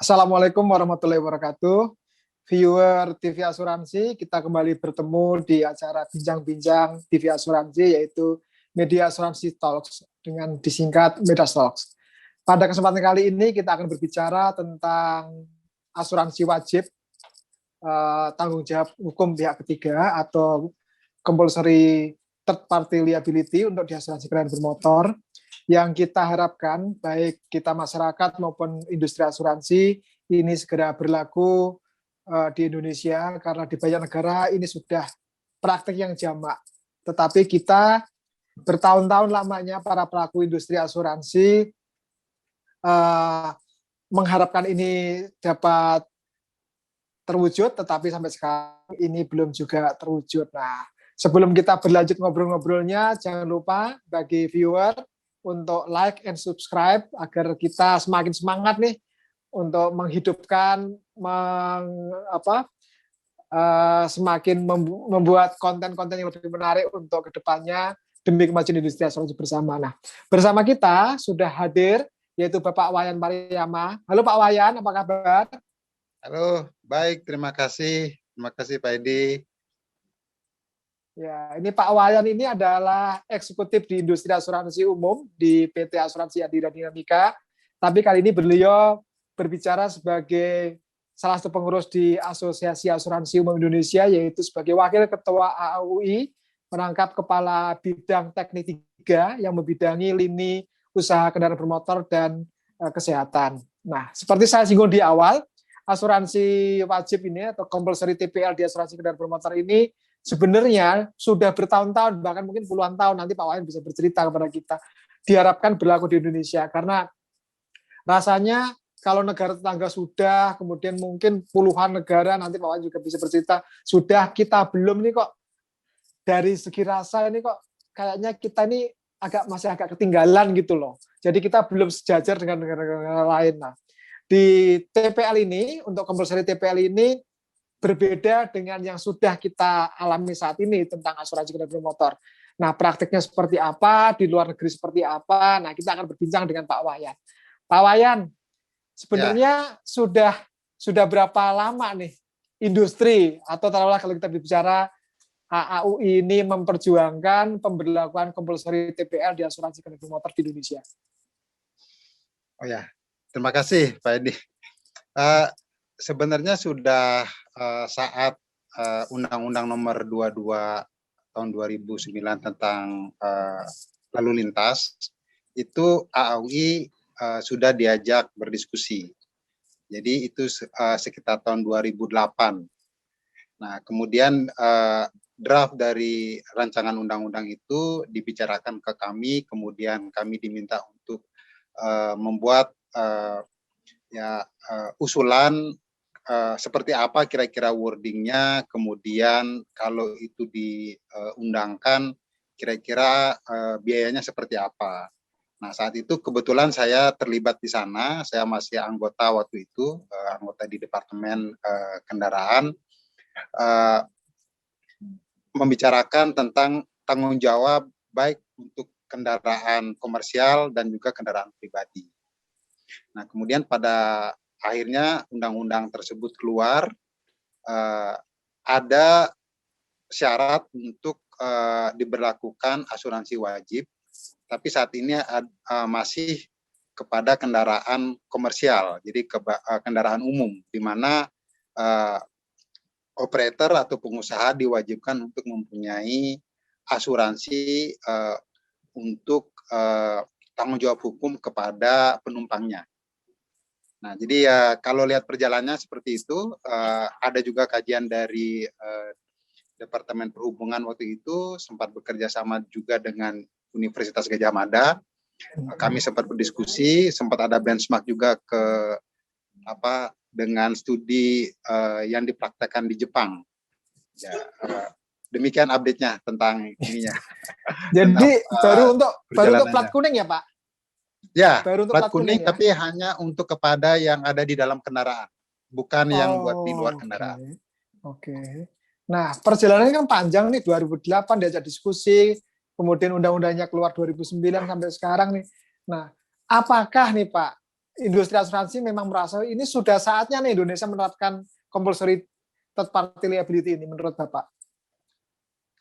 Assalamualaikum warahmatullahi wabarakatuh. Viewer TV Asuransi, kita kembali bertemu di acara bincang-bincang TV Asuransi, yaitu Media Asuransi Talks, dengan disingkat Media Talks. Pada kesempatan kali ini kita akan berbicara tentang asuransi wajib, tanggung jawab hukum pihak ketiga atau compulsory third party liability untuk di asuransi kendaraan bermotor, yang kita harapkan baik kita masyarakat maupun industri asuransi ini segera berlaku di Indonesia, karena di banyak negara ini sudah praktik yang jamak. Tetapi kita bertahun-tahun lamanya para pelaku industri asuransi mengharapkan ini dapat terwujud, tetapi sampai sekarang ini belum juga terwujud. Nah, sebelum kita berlanjut ngobrol-ngobrolnya, jangan lupa bagi viewer untuk like and subscribe agar kita semakin semangat nih untuk menghidupkan, semakin membuat konten-konten yang lebih menarik untuk kedepannya demi kemajuan industri asuransi bersama. Nah, bersama kita sudah hadir yaitu Bapak Wayan Mariama. Halo Pak Wayan, apa kabar? Halo, baik, terima kasih Pak Edi. Ya, ini Pak Wayan ini adalah eksekutif di industri asuransi umum di PT Asuransi Adira Dinamika. Tapi kali ini beliau berbicara sebagai salah satu pengurus di Asosiasi Asuransi Umum Indonesia, yaitu sebagai Wakil Ketua AAUI, merangkap Kepala Bidang Teknik 3 yang membidangi lini usaha kendaraan bermotor dan kesehatan. Nah, seperti saya singgung di awal, asuransi wajib ini atau compulsory TPL di asuransi kendaraan bermotor ini sebenarnya sudah bertahun-tahun, bahkan mungkin puluhan tahun, nanti Pak Wayan bisa bercerita kepada kita, diharapkan berlaku di Indonesia. Karena rasanya kalau negara tetangga sudah, kemudian mungkin puluhan negara, nanti Pak Wayan juga bisa bercerita, sudah, kita belum nih kok. Dari segi rasa ini kok kayaknya kita ini masih agak ketinggalan gitu loh. Jadi kita belum sejajar dengan negara-negara lain. Nah, di TPL ini, untuk compulsory TPL ini, berbeda dengan yang sudah kita alami saat ini tentang asuransi kendaraan bermotor. Nah, praktiknya seperti apa, di luar negeri seperti apa, nah kita akan berbincang dengan Pak Wayan. Pak Wayan, sebenarnya sudah berapa lama nih industri, atau taruhlah kalau kita bicara AAUI ini memperjuangkan pemberlakuan compulsory TPL di asuransi kendaraan bermotor di Indonesia? Oh ya, terima kasih Pak Edi. Sebenarnya sudah saat Undang-Undang Nomor 22 tahun 2009 tentang lalu lintas, itu AAUI sudah diajak berdiskusi. Jadi itu sekitar tahun 2008. Nah, kemudian draft dari rancangan undang-undang itu dibicarakan ke kami, kemudian kami diminta untuk membuat usulan seperti apa kira-kira wordingnya, kemudian kalau itu diundangkan kira-kira biayanya seperti apa. Nah, saat itu kebetulan saya terlibat di sana, saya masih anggota waktu itu, anggota di Departemen Kendaraan, membicarakan tentang tanggung jawab baik untuk kendaraan komersial dan juga kendaraan pribadi. Nah, kemudian pada akhirnya undang-undang tersebut keluar, ada syarat untuk diberlakukan asuransi wajib, tapi saat ini masih kepada kendaraan komersial, jadi kendaraan umum, di mana operator atau pengusaha diwajibkan untuk mempunyai asuransi untuk tanggung jawab hukum kepada penumpangnya. Nah, jadi kalau lihat perjalanannya seperti itu, ada juga kajian dari Departemen Perhubungan waktu itu, sempat bekerja sama juga dengan Universitas Gadjah Mada. Kami sempat berdiskusi, sempat ada benchmark juga dengan studi yang dipraktekkan di Jepang. Ya, demikian update-nya tentang ininya. Jadi baru untuk plat kuning ya, Pak? Ya, plat kuning, tapi hanya untuk kepada yang ada di dalam kendaraan, bukan yang buat di luar kendaraan. Oke. Nah, perjalanannya kan panjang nih, 2008 diajak diskusi, kemudian undang-undangnya keluar 2009 sampai sekarang nih. Nah, apakah nih Pak, industri asuransi memang merasa ini sudah saatnya nih Indonesia menerapkan compulsory third party liability ini menurut Bapak?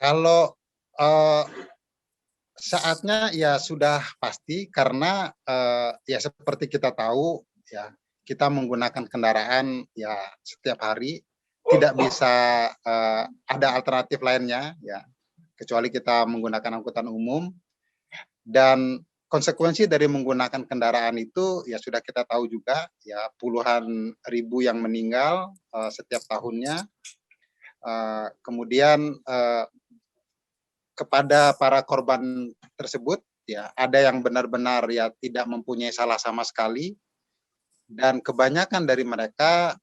Kalau saatnya ya sudah pasti karena ya seperti kita tahu ya kita menggunakan kendaraan ya setiap hari tidak bisa ada alternatif lainnya ya kecuali kita menggunakan angkutan umum dan konsekuensi dari menggunakan kendaraan itu ya sudah kita tahu juga ya puluhan ribu yang meninggal setiap tahunnya. Kemudian kepada para korban tersebut ya ada yang benar-benar ya tidak mempunyai salah sama sekali dan kebanyakan dari mereka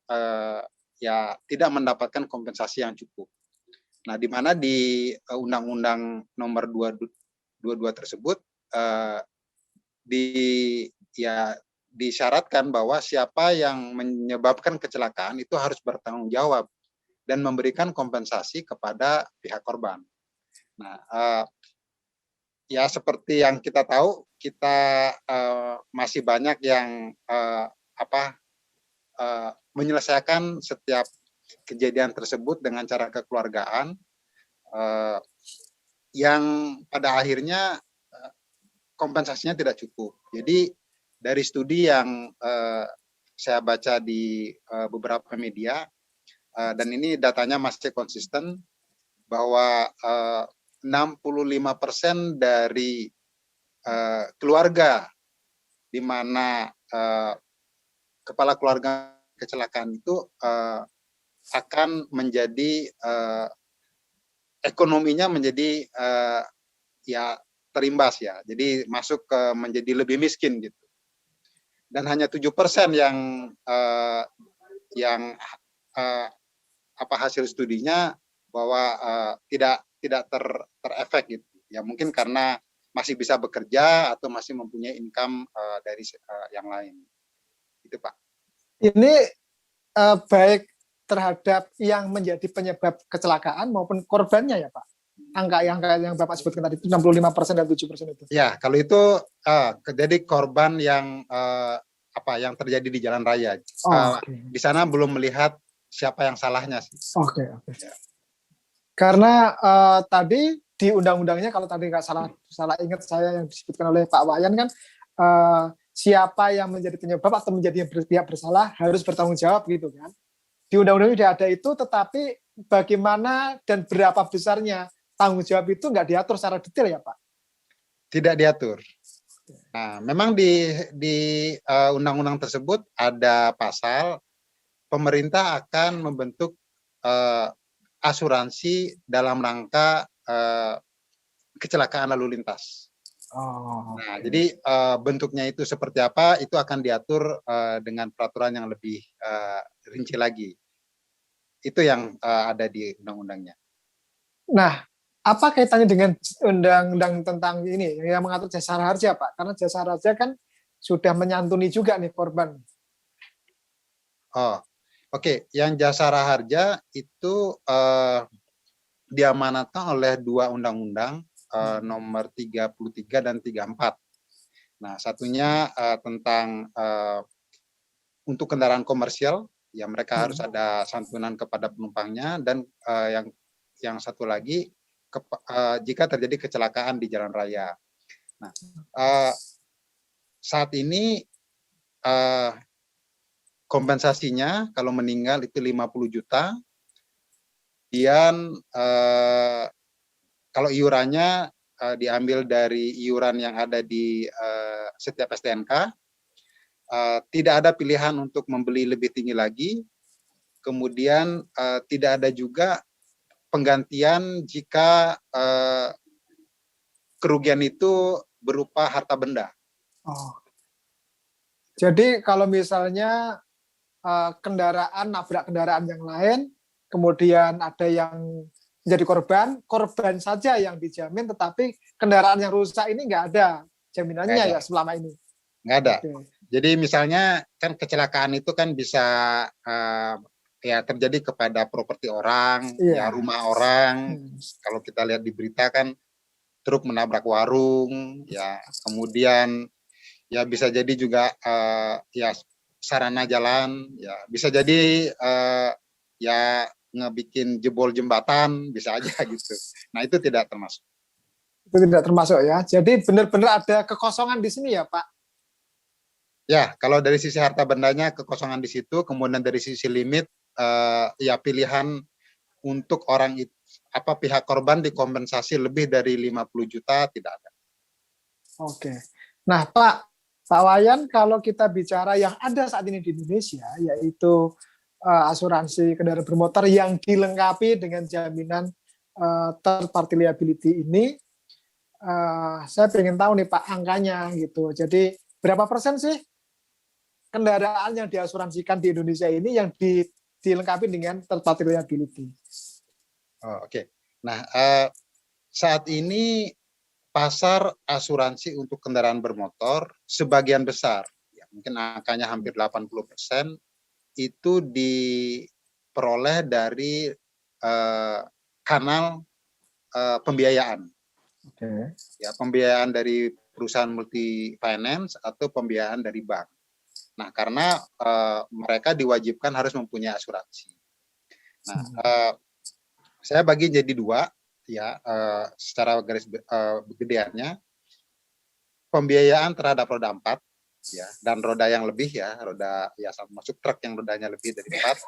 ya tidak mendapatkan kompensasi yang cukup. Nah, di mana di Undang-Undang Nomor 22 tersebut disyaratkan bahwa siapa yang menyebabkan kecelakaan itu harus bertanggung jawab dan memberikan kompensasi kepada pihak korban. Nah, ya seperti yang kita tahu, kita masih banyak yang menyelesaikan setiap kejadian tersebut dengan cara kekeluargaan, yang pada akhirnya kompensasinya tidak cukup. Jadi dari studi yang saya baca di beberapa media, dan ini datanya masih konsisten, bahwa 65% dari keluarga di mana kepala keluarga kecelakaan itu akan menjadi ekonominya menjadi ya terimbas ya. Jadi masuk ke menjadi lebih miskin gitu. Dan hanya 7% yang hasil studinya bahwa tidak terefek gitu. Ya mungkin karena masih bisa bekerja atau masih mempunyai income dari yang lain. Itu Pak. Ini baik terhadap yang menjadi penyebab kecelakaan maupun korbannya ya Pak? Angka yang Bapak sebutkan tadi itu 65% dan 7% itu. Ya, kalau itu jadi korban yang yang terjadi di jalan raya. Okay. Di sana belum melihat siapa yang salahnya sih. Oke. Ya. Karena tadi di undang-undangnya kalau tadi nggak salah ingat saya yang disebutkan oleh Pak Wayan kan siapa yang menjadi penyebab atau menjadi pihak bersalah harus bertanggung jawab gitu kan. Di undang-undang sudah ada itu, tetapi bagaimana dan berapa besarnya tanggung jawab itu nggak diatur secara detail ya Pak? Tidak diatur. Nah, memang di undang-undang tersebut ada pasal pemerintah akan membentuk asuransi dalam rangka kecelakaan lalu lintas. Nah, jadi bentuknya itu seperti apa itu akan diatur dengan peraturan yang lebih rinci lagi. Itu yang ada di undang-undangnya. Nah, apa kaitannya dengan undang-undang tentang ini yang mengatur jasara harja Pak? Karena jasara harja kan sudah menyantuni juga nih korban. Oke. Yang jasara harja itu diamanatkan oleh dua undang-undang nomor 33 dan 34. Nah, satunya tentang untuk kendaraan komersial, ya mereka harus ada santunan kepada penumpangnya, dan yang satu lagi jika terjadi kecelakaan di jalan raya. Nah, saat ini kompensasinya kalau meninggal itu 50 juta. Kemudian kalau iurannya diambil dari iuran yang ada di setiap STNK, tidak ada pilihan untuk membeli lebih tinggi lagi. Kemudian tidak ada juga penggantian jika kerugian itu berupa harta benda. Jadi kalau misalnya kendaraan nabrak kendaraan yang lain, kemudian ada yang menjadi korban saja yang dijamin, tetapi kendaraan yang rusak ini nggak ada jaminannya ya selama ini. Nggak ada. Okay. Jadi misalnya kan kecelakaan itu kan bisa ya terjadi kepada properti orang, ya rumah orang. Kalau kita lihat di berita kan truk menabrak warung, ya kemudian ya bisa jadi juga ya sarana jalan, ya bisa jadi ya ngebikin jebol jembatan, bisa aja gitu. Nah itu tidak termasuk. Itu tidak termasuk ya. Jadi benar-benar ada kekosongan di sini ya Pak. Ya, kalau dari sisi harta bendanya kekosongan di situ, kemudian dari sisi limit ya pilihan untuk orang itu apa pihak korban dikompensasi lebih dari 50 juta tidak ada. Oke. Nah, Pak Wayan, kalau kita bicara yang ada saat ini di Indonesia, yaitu asuransi kendaraan bermotor yang dilengkapi dengan jaminan third party liability ini, saya ingin tahu nih Pak angkanya gitu. Jadi berapa persen sih kendaraan yang diasuransikan di Indonesia ini yang dilengkapi dengan third party liability? Oh, Oke. Nah, saat ini pasar asuransi untuk kendaraan bermotor sebagian besar, ya, mungkin angkanya hampir 80%, itu diperoleh dari kanal pembiayaan. Oke. Ya, pembiayaan dari perusahaan multi finance atau pembiayaan dari bank. Nah, karena mereka diwajibkan harus mempunyai asuransi. Nah, saya bagi jadi dua, ya, secara garis gedeannya, pembiayaan terhadap roda 4, ya, dan roda yang lebih, ya, roda ya masuk truk yang rodanya lebih dari 4,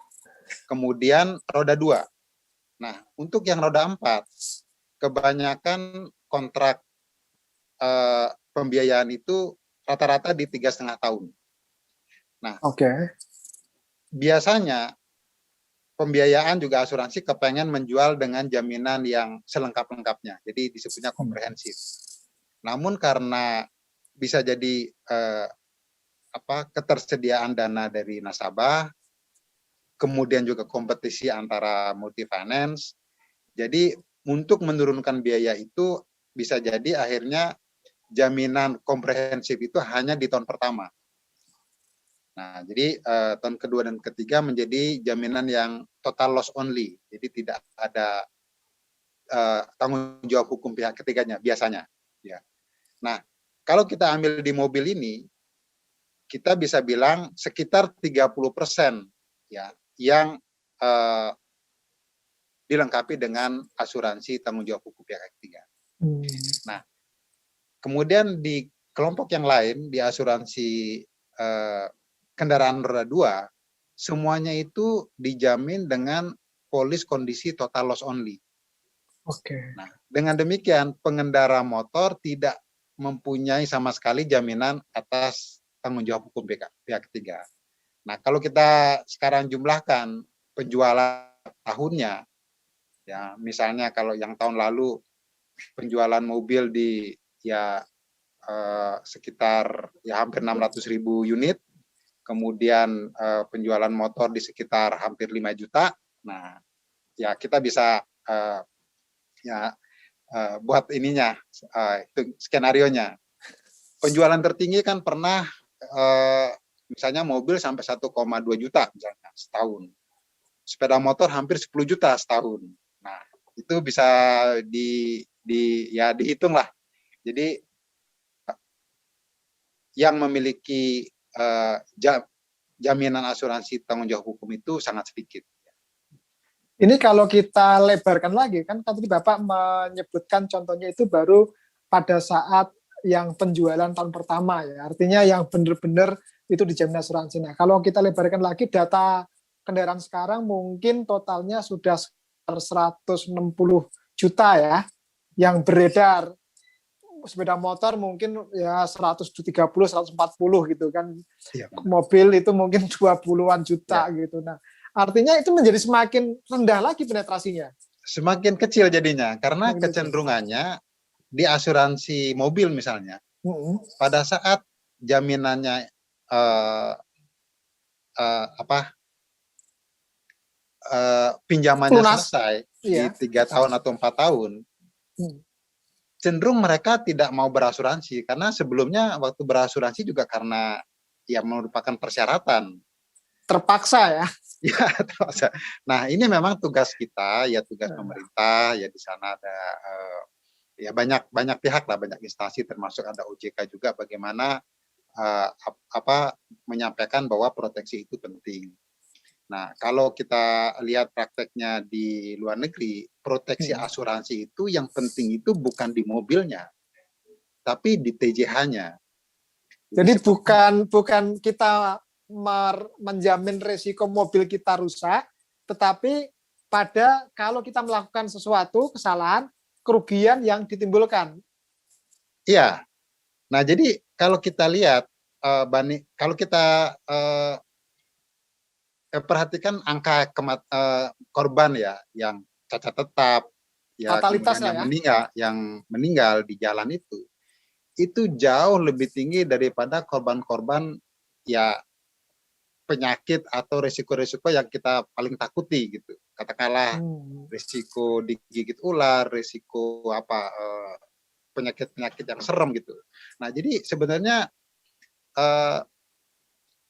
kemudian roda 2. Nah, untuk yang roda 4, kebanyakan kontrak pembiayaan itu rata-rata di 3,5 tahun. Nah, biasanya pembiayaan juga asuransi kepengen menjual dengan jaminan yang selengkap-lengkapnya, jadi disebutnya komprehensif. Namun karena bisa jadi ketersediaan dana dari nasabah, kemudian juga kompetisi antara multi finance, jadi untuk menurunkan biaya itu bisa jadi akhirnya jaminan komprehensif itu hanya di tahun pertama. Nah, jadi tahun kedua dan ketiga menjadi jaminan yang total loss only, jadi tidak ada tanggung jawab hukum pihak ketiganya biasanya. Ya. Nah, kalau kita ambil di mobil ini, kita bisa bilang sekitar 30% ya yang dilengkapi dengan asuransi tanggung jawab hukum pihak ketiga. Nah, kemudian di kelompok yang lain di asuransi kendaraan roda 2, semuanya itu dijamin dengan polis kondisi total loss only. Nah, dengan demikian pengendara motor tidak mempunyai sama sekali jaminan atas tanggung jawab hukum pihak ketiga. Nah, kalau kita sekarang jumlahkan penjualan tahunnya, ya misalnya kalau yang tahun lalu penjualan mobil di ya sekitar ya hampir 600.000 unit, kemudian penjualan motor di sekitar hampir 5 juta. Nah, ya kita bisa ya buat ininya, itu skenario-nya. Penjualan tertinggi kan pernah misalnya mobil sampai 1,2 juta misalnya setahun. Sepeda motor hampir 10 juta setahun. Nah, itu bisa dihitung lah. Jadi yang memiliki jaminan asuransi tanggung jawab hukum itu sangat sedikit. Ini kalau kita lebarkan lagi, kan tadi Bapak menyebutkan contohnya itu baru pada saat yang penjualan tahun pertama ya, artinya yang benar-benar itu dijamin asuransi. Nah, kalau kita lebarkan lagi data kendaraan sekarang mungkin totalnya sudah 160 juta ya, yang beredar. Sepeda motor mungkin ya 130, 140 gitu kan. Ya. Mobil itu mungkin 20-an juta ya. Gitu. Nah, artinya itu menjadi semakin rendah lagi penetrasinya. Semakin kecil jadinya, karena kecenderungannya di asuransi mobil misalnya, pada saat jaminannya pinjamannya selesai di 3 tahun atau 4 tahun, cenderung mereka tidak mau berasuransi, karena sebelumnya waktu berasuransi juga karena ya merupakan persyaratan. Terpaksa ya. Ya, terpaksa. Nah, ini memang tugas kita, ya tugas pemerintah, ya di sana ada ya banyak pihak lah, banyak instansi termasuk ada OJK juga, bagaimana menyampaikan bahwa proteksi itu penting. Nah, kalau kita lihat prakteknya di luar negeri, proteksi asuransi itu yang penting itu bukan di mobilnya, tapi di TJH-nya. Jadi bukan kita menjamin resiko mobil kita rusak, tetapi pada kalau kita melakukan sesuatu kesalahan, kerugian yang ditimbulkan. Iya. Nah, jadi kalau kita lihat, kalau kita perhatikan angka korban ya, yang cacat tetap, ya Fatalitas kemudian lah yang meninggal di jalan itu jauh lebih tinggi daripada korban-korban ya penyakit atau resiko-resiko yang kita paling takuti gitu. Katakanlah resiko digigit ular, resiko penyakit-penyakit yang serem gitu. Nah, jadi sebenarnya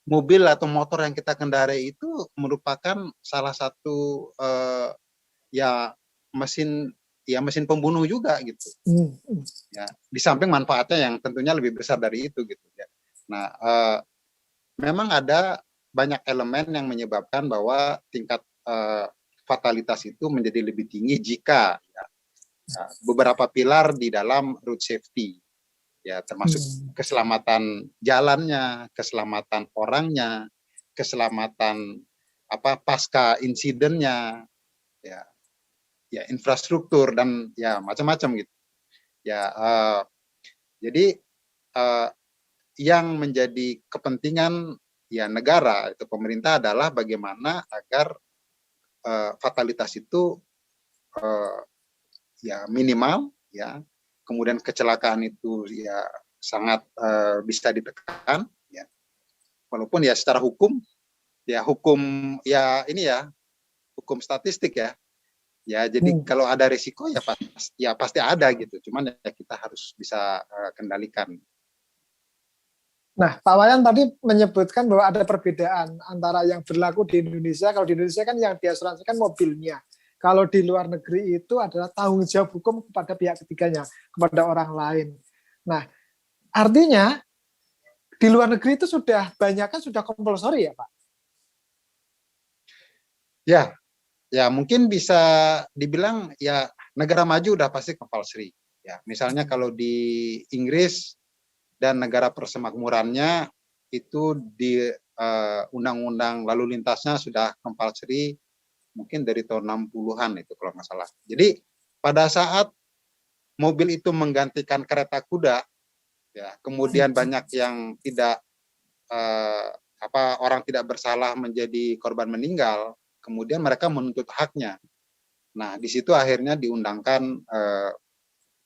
mobil atau motor yang kita kendarai itu merupakan salah satu mesin pembunuh juga gitu. Ya, di samping manfaatnya yang tentunya lebih besar dari itu gitu ya. Nah, memang ada banyak elemen yang menyebabkan bahwa tingkat fatalitas itu menjadi lebih tinggi jika beberapa pilar di dalam road safety, ya termasuk keselamatan jalannya, keselamatan orangnya, keselamatan pasca insidennya, ya infrastruktur dan ya macam-macam gitu. Ya, jadi yang menjadi kepentingan ya negara itu pemerintah adalah bagaimana agar fatalitas itu ya minimal, ya kemudian kecelakaan itu ya sangat bisa ditekan, ya walaupun ya secara hukum ya ini ya hukum statistik ya jadi kalau ada risiko ya pasti ada gitu, cuman ya kita harus bisa kendalikan. Nah, Pak Wayan tadi menyebutkan bahwa ada perbedaan antara yang berlaku di Indonesia. Kalau di Indonesia kan yang diasuransikan mobilnya. Kalau di luar negeri itu adalah tanggung jawab hukum kepada pihak ketiganya, kepada orang lain. Nah, artinya di luar negeri itu sudah banyak kan sudah compulsory ya, Pak? Ya mungkin bisa dibilang ya negara maju udah pasti compulsory. Ya, misalnya kalau di Inggris dan negara persemakmurannya itu di undang-undang lalu lintasnya sudah compulsory mungkin dari tahun 60-an itu kalau nggak salah. Jadi pada saat mobil itu menggantikan kereta kuda, ya kemudian banyak yang tidak orang tidak bersalah menjadi korban meninggal, kemudian mereka menuntut haknya. Nah, di situ akhirnya diundangkan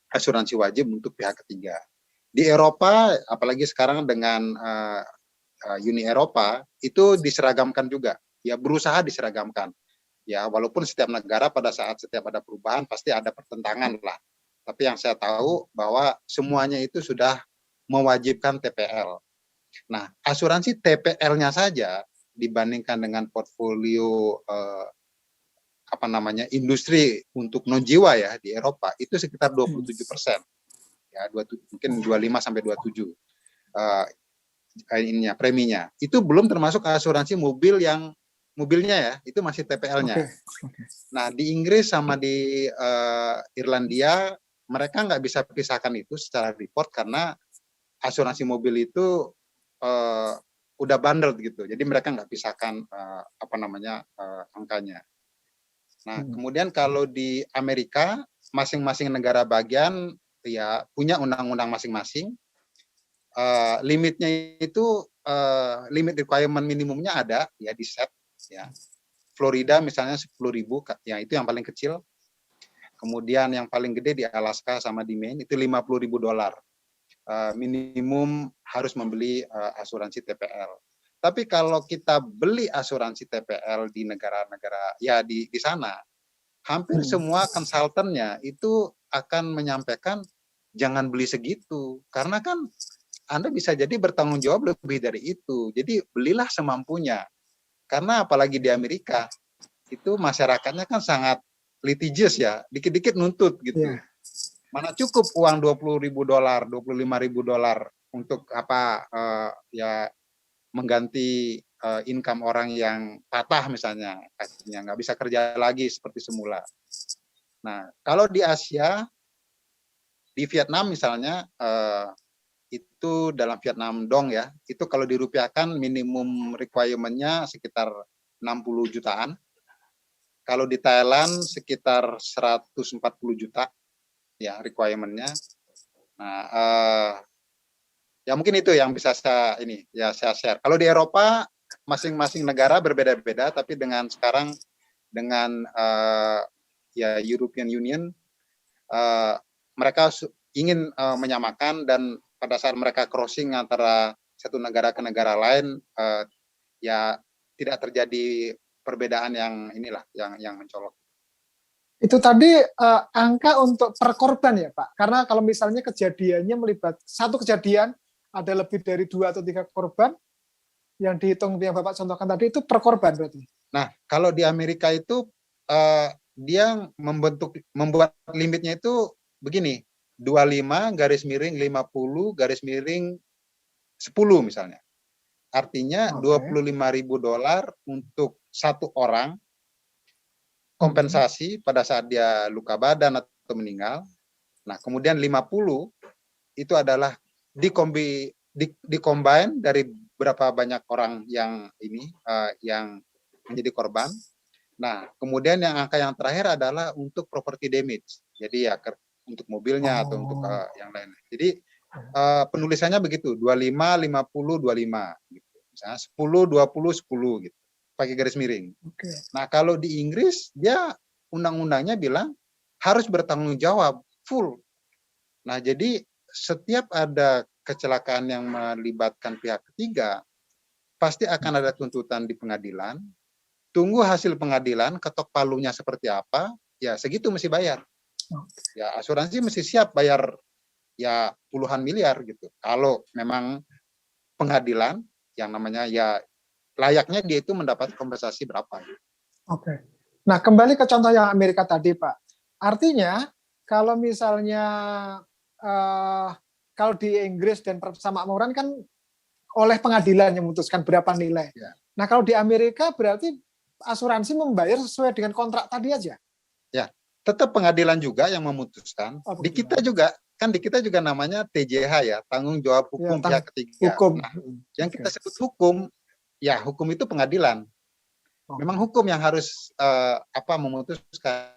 asuransi wajib untuk pihak ketiga. Di Eropa, apalagi sekarang dengan Uni Eropa, itu diseragamkan juga, ya berusaha diseragamkan. Ya, walaupun setiap negara pada saat setiap ada perubahan pasti ada pertentangan lah. Tapi yang saya tahu bahwa semuanya itu sudah mewajibkan TPL. Nah, asuransi TPL-nya saja dibandingkan dengan portfolio industri untuk non jiwa ya di Eropa itu sekitar 27%. Ya, mungkin 25 sampai 27 preminya. Itu belum termasuk asuransi mobilnya ya, itu masih TPL-nya. Nah, di Inggris sama di Irlandia mereka nggak bisa pisahkan itu secara report karena asuransi mobil itu udah bundled gitu. Jadi mereka nggak pisahkan angkanya. Nah, kemudian kalau di Amerika masing-masing negara bagian ya punya undang-undang masing-masing. Limitnya itu limit requirement minimumnya ada ya di set ya. Florida misalnya 10.000 ya itu yang paling kecil. Kemudian yang paling gede di Alaska sama di Maine itu $50.000. Minimum harus membeli asuransi TPL. Tapi kalau kita beli asuransi TPL di negara-negara ya di sana, hampir semua konsultannya itu akan menyampaikan jangan beli segitu karena kan Anda bisa jadi bertanggung jawab lebih dari itu. Jadi belilah semampunya. Karena apalagi di Amerika itu masyarakatnya kan sangat litigious ya, dikit-dikit nuntut gitu. Mana cukup uang $20.000, $25.000 untuk apa ya mengganti income orang yang patah misalnya, kakinya nggak bisa kerja lagi seperti semula. Nah, kalau di Asia, di Vietnam misalnya, itu dalam Vietnam dong ya, itu kalau dirupiahkan minimum requirement-nya sekitar 60 jutaan. Kalau di Thailand sekitar 140 juta ya requirement-nya. Nah, ya mungkin itu yang bisa saya share. Kalau di Eropa masing-masing negara berbeda-beda, tapi dengan sekarang dengan ya European Union mereka ingin menyamakan, dan pada saat mereka crossing antara satu negara ke negara lain ya tidak terjadi perbedaan yang inilah yang mencolok. Itu tadi angka untuk per korban ya Pak? Karena kalau misalnya kejadiannya satu kejadian ada lebih dari 2 atau 3 korban, yang dihitung yang Bapak contohkan tadi itu per korban berarti? Nah, kalau di Amerika itu dia membuat limitnya itu begini, 25 _ 50 _ 10 misalnya. Artinya $25.000 untuk satu orang kompensasi pada saat dia luka badan atau meninggal. Nah, kemudian 50 itu adalah dikombin dari berapa banyak orang yang yang menjadi korban. Nah, kemudian yang angka yang terakhir adalah untuk property damage. Jadi ya untuk mobilnya atau untuk yang lain. Jadi penulisannya begitu, 25, 50, 25 gitu. Misalnya 10, 20, 10 gitu. Pakai garis miring. Nah, kalau di Inggris dia undang-undangnya bilang harus bertanggung jawab full. Nah, jadi setiap ada kecelakaan yang melibatkan pihak ketiga, pasti akan ada tuntutan di pengadilan. Tunggu hasil pengadilan, ketok palunya seperti apa, ya segitu mesti bayar. Ya asuransi mesti siap bayar ya puluhan miliar gitu. Kalau memang pengadilan yang namanya ya layaknya dia itu mendapat kompensasi berapa. Oke. Nah, kembali ke contoh yang Amerika tadi, Pak. Artinya kalau misalnya kalau di Inggris dan persamakmuran kan oleh pengadilan yang memutuskan berapa nilai. Ya. Nah, kalau di Amerika berarti asuransi membayar sesuai dengan kontrak tadi aja. Ya, tetap pengadilan juga yang memutuskan. Di kita juga namanya TJH ya, tanggung jawab hukum ya, pihak ketiga. Hukum. Nah, yang kita sebut hukum, ya hukum itu pengadilan. Memang hukum yang harus memutuskan.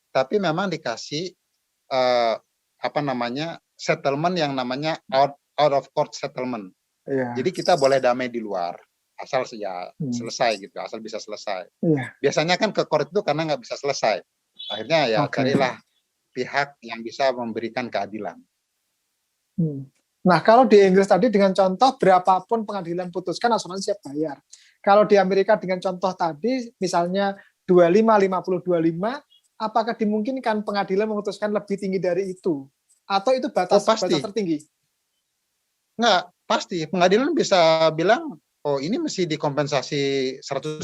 Tapi memang dikasih settlement yang namanya out of court settlement. Jadi kita boleh damai di luar, asal ya selesai gitu, asal bisa selesai. Biasanya kan ke court itu karena nggak bisa selesai. Akhirnya ya carilah pihak yang bisa memberikan keadilan. Nah, kalau di Inggris tadi dengan contoh berapapun pengadilan putuskan asuransi siap bayar. Kalau di Amerika dengan contoh tadi misalnya 25, 50, 25, apakah dimungkinkan pengadilan memutuskan lebih tinggi dari itu? Atau itu batas tertinggi? Enggak, pasti. Pengadilan bisa bilang, oh ini mesti dikompensasi $100.000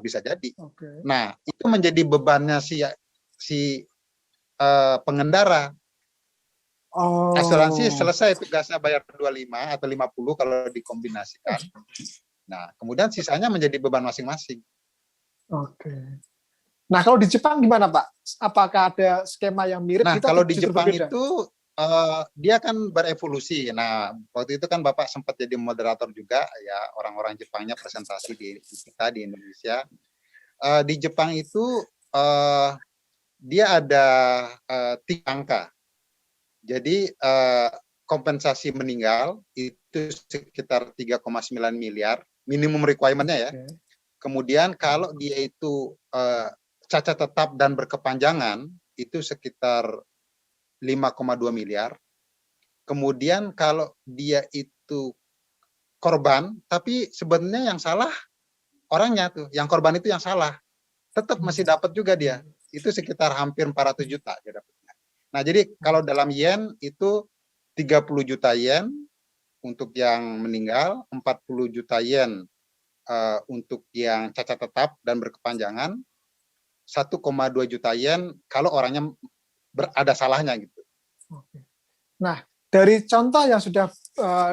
bisa jadi. Nah, itu menjadi bebannya si pengendara. Asuransi selesai tugasnya bayar 25 atau 50 kalau dikombinasikan. Nah, kemudian sisanya menjadi beban masing-masing. Nah, kalau di Jepang gimana, Pak? Apakah ada skema yang mirip? Nah, kalau di Jepang itu dia kan berevolusi. Nah, waktu itu kan Bapak sempat jadi moderator juga, ya orang-orang Jepangnya presentasi di kita di Indonesia. Di Jepang itu dia ada 3 angka. Jadi kompensasi meninggal itu sekitar 3,9 miliar, minimum requirement-nya ya. Kemudian kalau dia itu cacat tetap dan berkepanjangan, itu sekitar 5,2 miliar. Kemudian kalau dia itu korban, tapi sebenarnya yang salah orangnya tuh, yang korban itu yang salah, tetap masih dapat juga dia. Itu sekitar hampir 400 juta dia dapatnya. Nah, jadi kalau dalam yen itu 30 juta yen untuk yang meninggal, 40 juta yen untuk yang cacat tetap dan berkepanjangan, 1,2 juta yen kalau orangnya ada salahnya gitu. Nah, dari contoh yang sudah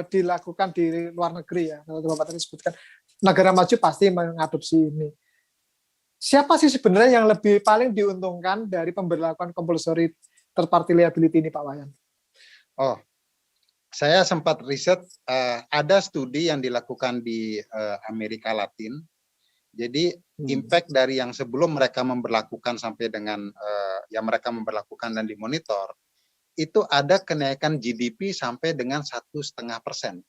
dilakukan di luar negeri ya. Kalau Bapak tadi sebutkan negara maju pasti mengadopsi ini. Siapa sih sebenarnya yang lebih paling diuntungkan dari pemberlakuan compulsory third party liability ini, Pak Wayan? Oh, saya sempat riset, ada studi yang dilakukan di Amerika Latin. Jadi impact dari yang sebelum mereka memberlakukan sampai dengan yang mereka memberlakukan dan dimonitor, itu ada kenaikan GDP sampai dengan 1,5%.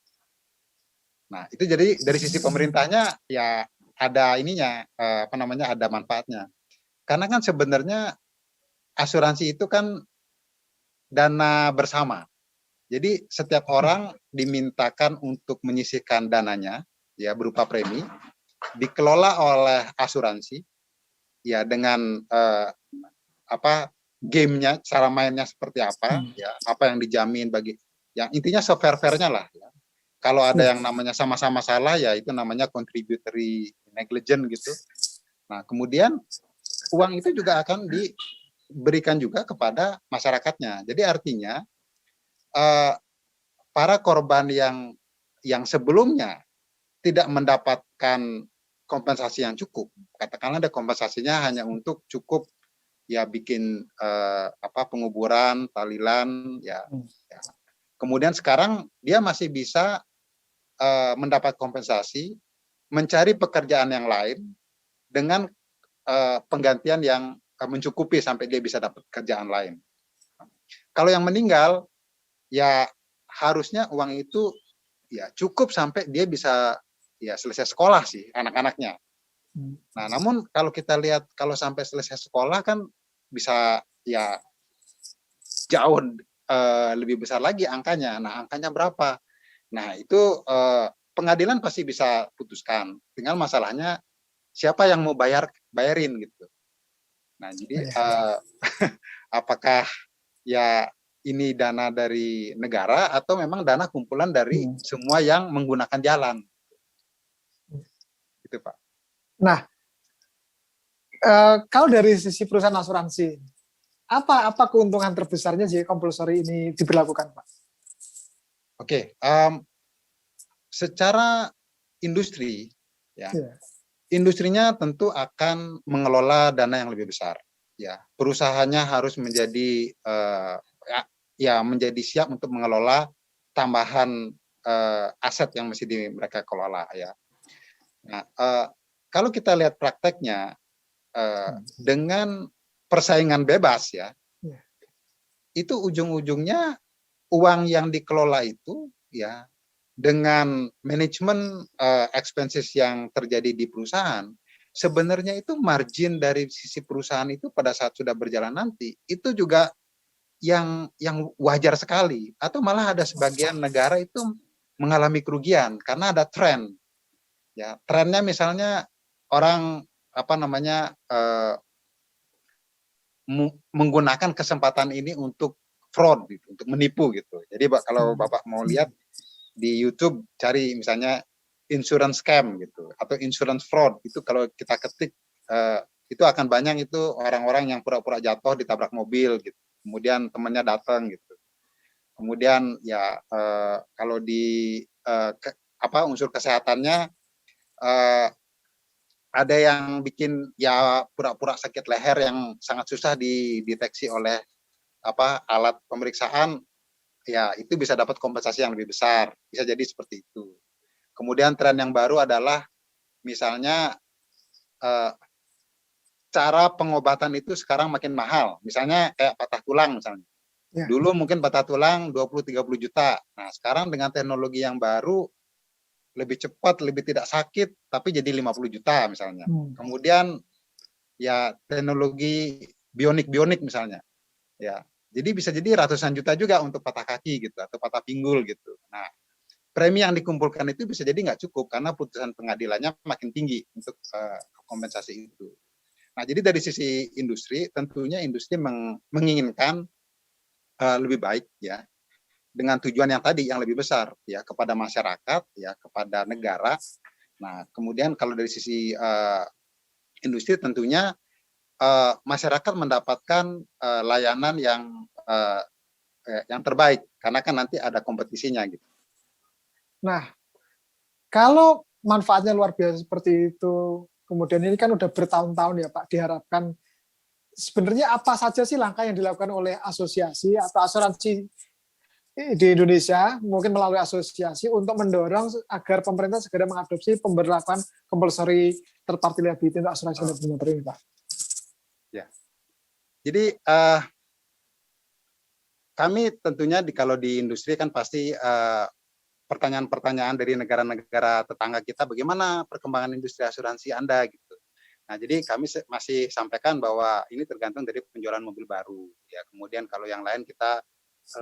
Nah, itu jadi dari sisi pemerintahnya ya ada ininya, ada manfaatnya. Karena kan sebenarnya asuransi itu kan dana bersama. Jadi setiap orang dimintakan untuk menyisihkan dananya ya berupa premi, dikelola oleh asuransi ya dengan gamenya, cara mainnya seperti apa, ya apa yang dijamin bagi, yang intinya se-fair-fairnya lah. Ya. Kalau ada yang namanya sama-sama salah, ya itu namanya contributory negligence gitu. Nah, kemudian uang itu juga akan diberikan juga kepada masyarakatnya. Jadi artinya para korban yang sebelumnya tidak mendapatkan kompensasi yang cukup, katakanlah ada kompensasinya hanya untuk cukup ya bikin penguburan, talilan, ya. Kemudian sekarang dia masih bisa mendapat kompensasi, mencari pekerjaan yang lain dengan penggantian yang mencukupi sampai dia bisa dapat kerjaan lain. Kalau yang meninggal, ya harusnya uang itu ya cukup sampai dia bisa ya selesai sekolah sih anak-anaknya. Nah, namun kalau kita lihat kalau sampai selesai sekolah kan bisa ya jauh lebih besar lagi angkanya. Nah, angkanya berapa? Nah, itu pengadilan pasti bisa putuskan. Tinggal masalahnya siapa yang mau bayarin gitu. Nah, jadi apakah ya ini dana dari negara atau memang dana kumpulan dari semua yang menggunakan jalan. Gitu, Pak. Nah, kalau dari sisi perusahaan asuransi, apa keuntungan terbesarnya jika compulsory ini diberlakukan, Pak? Oke, secara industri, ya, industrinya tentu akan mengelola dana yang lebih besar. Ya, perusahaannya harus menjadi menjadi siap untuk mengelola tambahan aset yang mesti mereka kelola. Ya. Nah, kalau kita lihat prakteknya dengan persaingan bebas, ya, itu ujung-ujungnya uang yang dikelola itu, ya, dengan manajemen expenses yang terjadi di perusahaan, sebenarnya itu margin dari sisi perusahaan itu pada saat sudah berjalan nanti itu juga yang wajar sekali, atau malah ada sebagian negara itu mengalami kerugian karena ada tren. Ya, trennya misalnya orang menggunakan kesempatan ini untuk fraud gitu, untuk menipu gitu. Jadi kalau Bapak mau lihat di YouTube cari misalnya insurance scam gitu atau insurance fraud, itu kalau kita ketik itu akan banyak itu orang-orang yang pura-pura jatuh ditabrak mobil gitu. Kemudian temannya datang gitu. Kemudian ya kalau di unsur kesehatannya ada yang bikin ya pura-pura sakit leher yang sangat susah dideteksi oleh alat pemeriksaan, ya itu bisa dapat kompensasi yang lebih besar, bisa jadi seperti itu. Kemudian tren yang baru adalah misalnya cara pengobatan itu sekarang makin mahal, misalnya kayak patah tulang misalnya. Dulu mungkin patah tulang 20-30 juta, nah sekarang dengan teknologi yang baru lebih cepat, lebih tidak sakit, tapi jadi 50 juta misalnya. Kemudian ya teknologi bionik misalnya, ya jadi bisa jadi ratusan juta juga untuk patah kaki gitu atau patah pinggul gitu. Nah, premi yang dikumpulkan itu bisa jadi nggak cukup karena putusan pengadilannya makin tinggi untuk kompensasi itu. Nah, jadi dari sisi industri, tentunya industri menginginkan lebih baik ya, dengan tujuan yang tadi yang lebih besar ya, kepada masyarakat ya, kepada negara. Nah, kemudian kalau dari sisi industri tentunya masyarakat mendapatkan layanan yang terbaik karena kan nanti ada kompetisinya gitu. Nah, kalau manfaatnya luar biasa seperti itu, kemudian ini kan udah bertahun-tahun ya Pak, diharapkan sebenarnya apa saja sih langkah yang dilakukan oleh asosiasi atau asuransi di Indonesia, mungkin melalui asosiasi untuk mendorong agar pemerintah segera mengadopsi pemberlakuan compulsory third party liability untuk asuransi kendaraan bermotor ini, Pak? Ya. Jadi kami tentunya kalau di industri kan pasti pertanyaan-pertanyaan dari negara-negara tetangga kita, bagaimana perkembangan industri asuransi Anda gitu. Nah, jadi kami masih sampaikan bahwa ini tergantung dari penjualan mobil baru. Ya, kemudian kalau yang lain kita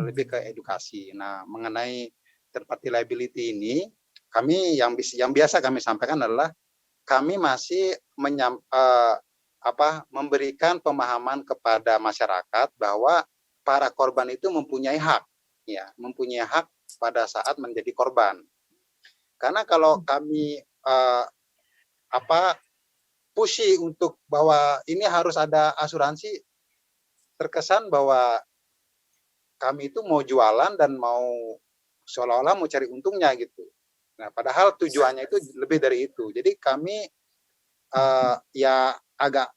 lebih ke edukasi. Nah, mengenai third party liability ini, kami yang biasa kami sampaikan adalah kami masih memberikan pemahaman kepada masyarakat bahwa para korban itu mempunyai hak, ya, mempunyai hak pada saat menjadi korban. Karena kalau kami pushy untuk bahwa ini harus ada asuransi, terkesan bahwa kami itu mau jualan dan mau seolah-olah mau cari untungnya gitu. Nah, padahal tujuannya itu lebih dari itu. Jadi kami ya agak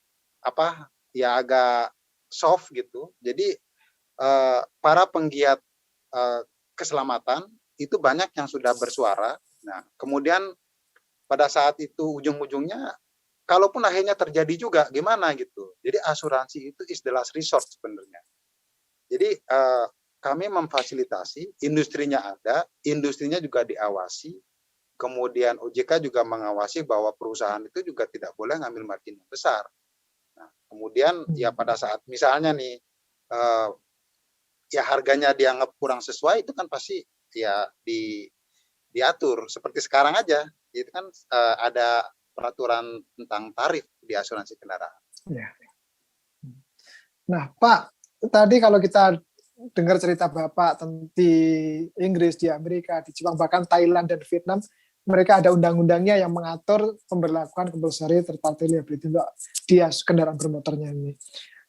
agak soft gitu. Jadi para penggiat keselamatan itu banyak yang sudah bersuara. Nah, kemudian pada saat itu ujung-ujungnya, kalaupun akhirnya terjadi juga, gimana gitu. Jadi asuransi itu is the last resort sebenarnya. Jadi kami memfasilitasi, industrinya ada, industrinya juga diawasi, kemudian OJK juga mengawasi bahwa perusahaan itu juga tidak boleh ngambil margin yang besar. Nah, kemudian ya pada saat misalnya nih, ya harganya dianggap kurang sesuai, itu kan pasti ya diatur. Seperti sekarang aja, itu kan ada peraturan tentang tarif di asuransi kendaraan. Ya. Nah, Pak, tadi kalau kita dengar cerita Bapak di Inggris, di Amerika, di Jepang, bahkan Thailand dan Vietnam, mereka ada undang-undangnya yang mengatur pemberlakuan compulsory third party liability untuk dia kendaraan bermotornya ini.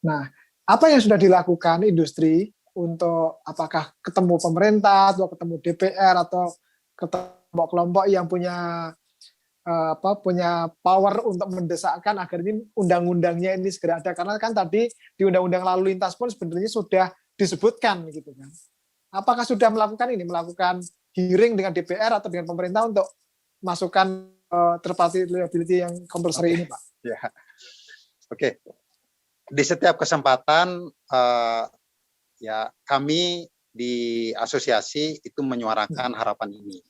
Nah, apa yang sudah dilakukan industri untuk apakah ketemu pemerintah atau ketemu DPR atau ketemu kelompok yang punya punya power untuk mendesakkan agar ini undang-undangnya ini segera ada, karena kan tadi di undang-undang lalu lintas pun sebenarnya sudah disebutkan gitu kan. Apakah sudah melakukan hearing dengan DPR atau dengan pemerintah untuk masukkan third party liability yang compulsory ini, Pak? Ya. Oke. Di setiap kesempatan ya kami di asosiasi itu menyuarakan harapan ini.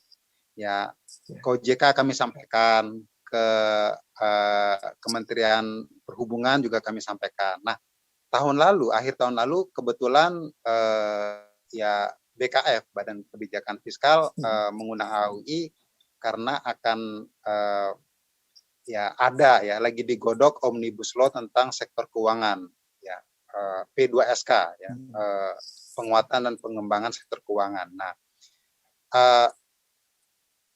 Ya, ke OJK kami sampaikan, ke Kementerian Perhubungan juga kami sampaikan. Nah, akhir tahun lalu kebetulan ya BKF, Badan Kebijakan Fiskal, mengundang AUI karena akan ya ada ya lagi digodok Omnibus Law tentang sektor keuangan, ya P2SK, ya penguatan dan pengembangan sektor keuangan. Nah,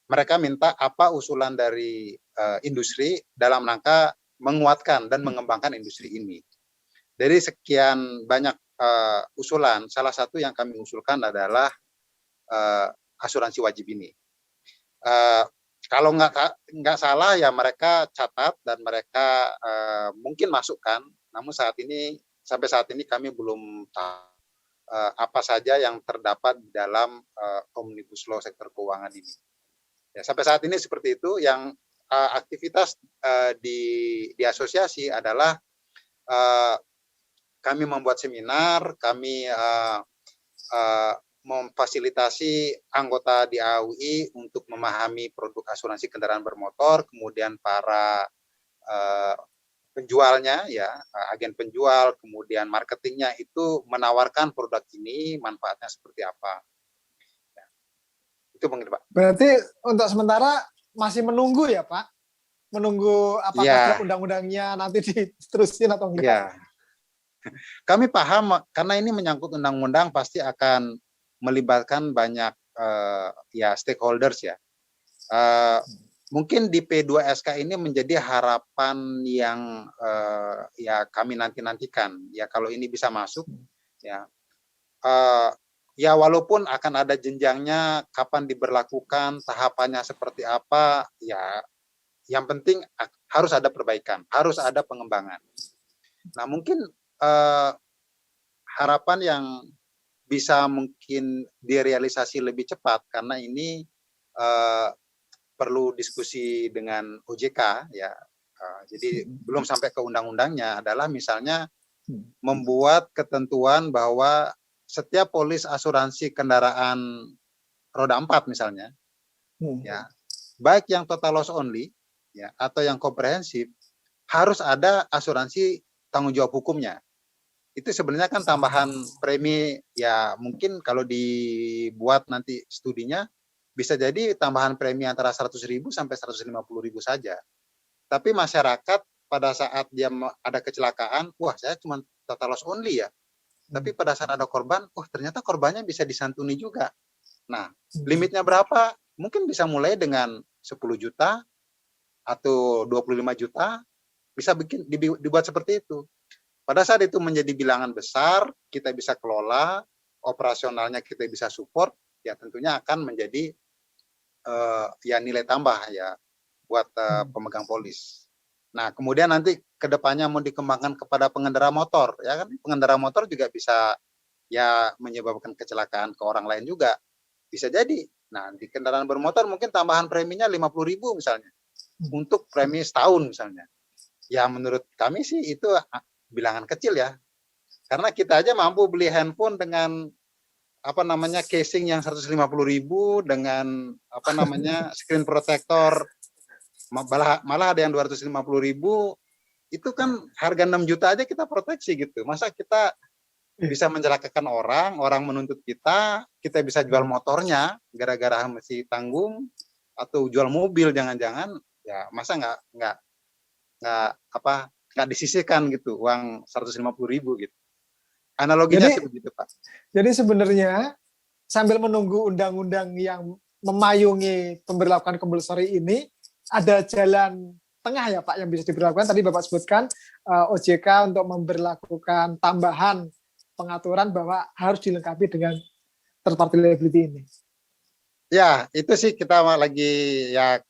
mereka minta apa usulan dari industri dalam rangka menguatkan dan mengembangkan industri ini. Dari sekian banyak usulan, salah satu yang kami usulkan adalah asuransi wajib ini. Kalau nggak salah ya mereka catat dan mereka mungkin masukkan, namun sampai saat ini kami belum tahu apa saja yang terdapat di dalam Omnibus Law sektor keuangan ini. Ya, sampai saat ini seperti itu. Yang aktivitas di asosiasi adalah kami membuat seminar, kami memfasilitasi anggota di AUI untuk memahami produk asuransi kendaraan bermotor, kemudian para penjualnya, ya agen penjual, kemudian marketingnya itu menawarkan produk ini manfaatnya seperti apa. Itu mungkin, Pak. Berarti untuk sementara masih menunggu ya, Pak? Menunggu apakah undang-undangnya nanti diterusin atau enggak? Ya. Kami paham karena ini menyangkut undang-undang pasti akan melibatkan banyak ya stakeholders ya. Mungkin di P2SK ini menjadi harapan yang ya kami nantikan ya kalau ini bisa masuk ya. ya walaupun akan ada jenjangnya, kapan diberlakukan, tahapannya seperti apa, ya yang penting harus ada perbaikan, harus ada pengembangan. Nah mungkin harapan yang bisa mungkin direalisasi lebih cepat karena ini perlu diskusi dengan OJK ya. Jadi belum sampai ke undang-undangnya adalah misalnya membuat ketentuan bahwa setiap polis asuransi kendaraan roda 4 misalnya, ya, baik yang total loss only ya atau yang komprehensif harus ada asuransi tanggung jawab hukumnya. Itu sebenarnya kan tambahan premi ya, mungkin kalau dibuat nanti studinya bisa jadi tambahan premi antara 100.000 sampai 150.000 saja. Tapi masyarakat pada saat dia ada kecelakaan, wah saya cuma total loss only ya. Tapi pada saat ada korban, ternyata korbannya bisa disantuni juga. Nah, limitnya berapa? Mungkin bisa mulai dengan 10 juta atau 25 juta, bisa dibuat seperti itu. Pada saat itu menjadi bilangan besar, kita bisa kelola, operasionalnya kita bisa support, ya tentunya akan menjadi ya nilai tambah ya buat pemegang polis. Nah, kemudian nanti ke depannya mau dikembangkan kepada pengendara motor, ya kan? Pengendara motor juga bisa ya menyebabkan kecelakaan ke orang lain juga. Bisa jadi. Nah, di kendaraan bermotor mungkin tambahan preminya 50.000 misalnya. Untuk premi setahun misalnya. Ya menurut kami sih itu bilangan kecil ya. Karena kita aja mampu beli handphone dengan casing yang 150.000 dengan screen protector malah ada yang 250.000, itu kan harga 6 juta aja kita proteksi gitu. Masa kita bisa mencelakakan orang menuntut kita bisa jual motornya gara-gara mesti tanggung, atau jual mobil jangan-jangan, ya masa nggak disisihkan gitu uang 150.000 gitu. Analoginya sih begitu Pak. Jadi sebenarnya sambil menunggu undang-undang yang memayungi pemberlakuan compulsory ini, ada jalan tengah ya Pak yang bisa diberlakukan. Tadi Bapak sebutkan OJK untuk memberlakukan tambahan pengaturan bahwa harus dilengkapi dengan third party liability ini. Ya, itu sih kita lagi ya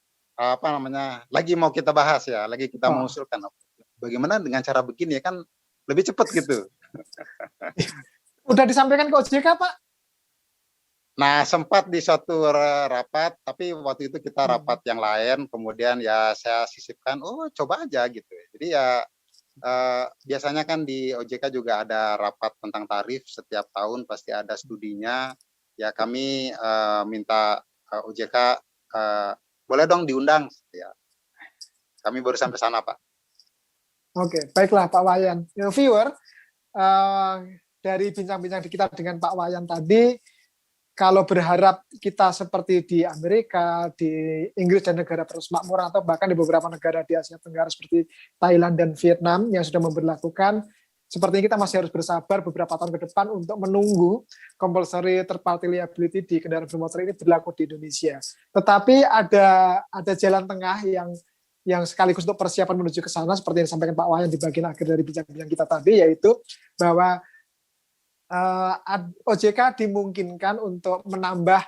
lagi mau kita bahas ya, lagi kita mengusulkan bagaimana dengan cara begini ya kan lebih cepat gitu. Udah disampaikan ke OJK Pak? Nah, sempat di suatu rapat, tapi waktu itu kita rapat yang lain, kemudian ya saya sisipkan, coba aja gitu. Jadi ya biasanya kan di OJK juga ada rapat tentang tarif setiap tahun, pasti ada studinya. Ya kami minta OJK boleh dong diundang. Ya, kami baru sampai sana Pak. Oke, baiklah Pak Wayan. Viewer, dari bincang-bincang kita dengan Pak Wayan tadi, kalau berharap kita seperti di Amerika, di Inggris dan negara persemakmuran, atau bahkan di beberapa negara di Asia Tenggara seperti Thailand dan Vietnam yang sudah memberlakukan, sepertinya kita masih harus bersabar beberapa tahun ke depan untuk menunggu compulsory third party liability di kendaraan bermotor ini berlaku di Indonesia. Tetapi ada jalan tengah yang sekaligus untuk persiapan menuju ke sana, seperti yang disampaikan Pak Wayan di bagian akhir dari bincang-bincang kita tadi, yaitu bahwa OJK dimungkinkan untuk menambah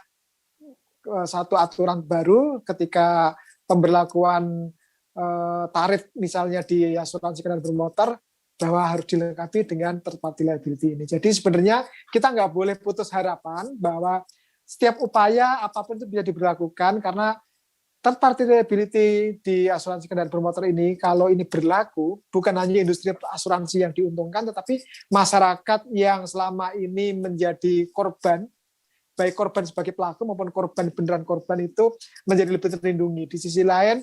satu aturan baru ketika pemberlakuan tarif misalnya di asuransi kendaraan bermotor, bahwa harus dilengkapi dengan third party liability ini. Jadi sebenarnya kita nggak boleh putus harapan bahwa setiap upaya apapun itu bisa diberlakukan, karena third party liability di asuransi kendaraan bermotor ini, kalau ini berlaku, bukan hanya industri asuransi yang diuntungkan, tetapi masyarakat yang selama ini menjadi korban, baik korban sebagai pelaku maupun korban beneran korban, itu menjadi lebih terlindungi. Di sisi lain,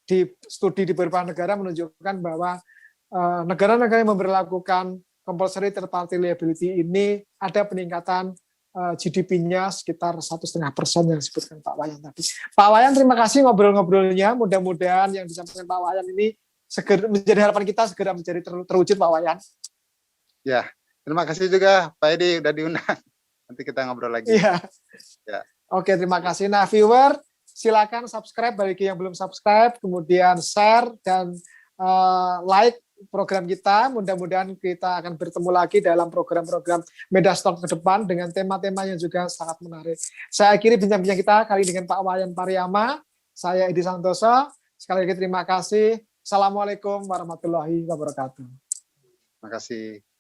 di studi di beberapa negara menunjukkan bahwa negara-negara yang memberlakukan compulsory third party liability ini ada peningkatan GDP-nya sekitar 1,5% yang disebutkan Pak Wayan tadi. Pak Wayan, terima kasih ngobrol-ngobrolnya. Mudah-mudahan yang disampaikan Pak Wayan ini segera menjadi harapan kita segera menjadi terwujud Pak Wayan. Ya, terima kasih juga Pak Edi udah diundang. Nanti kita ngobrol lagi. Iya. Ya. Oke, terima kasih. Nah, viewer, silakan subscribe bagi yang belum subscribe, kemudian share dan like program kita. Mudah-mudahan kita akan bertemu lagi dalam program-program Medastalk ke depan dengan tema-tema yang juga sangat menarik. Saya akhiri bincang-bincang kita kali dengan Pak Wayan Pariyama. Saya Edi Santoso. Sekali lagi terima kasih. Assalamualaikum warahmatullahi wabarakatuh. Terima kasih.